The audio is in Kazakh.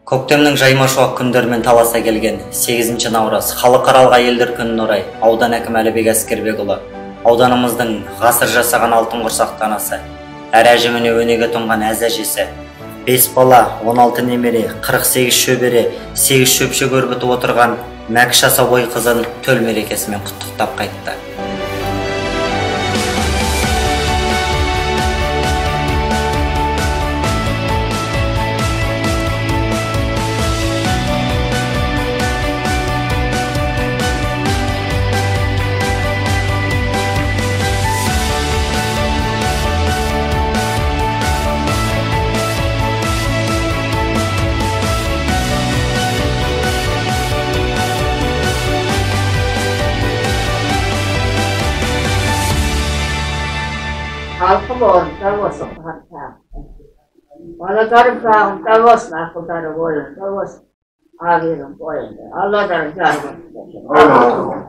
Көктемнің жаймашуақ күндерімен таласа келген 8 наурыз халықаралық әйелдер күніне орай аудан әкімі Әлібек Әскербекұлы ауданымыздың ғасыр жасаған алтын құрсақты анасы, әр әжіміне өнеге тұнған әз әжесі, 5 бала, 16 немере, 48 шөбере, 8 шөпші көрбітіп отырған Мәкіш Асаубай қызын төл мерекесімен құттықтап қайтты. Halkım oyunda olsun hatta. Balalarım sağımda olsun, akılları oyunda olsun. Ağırım oyunda. Allah'tan yardım olsun.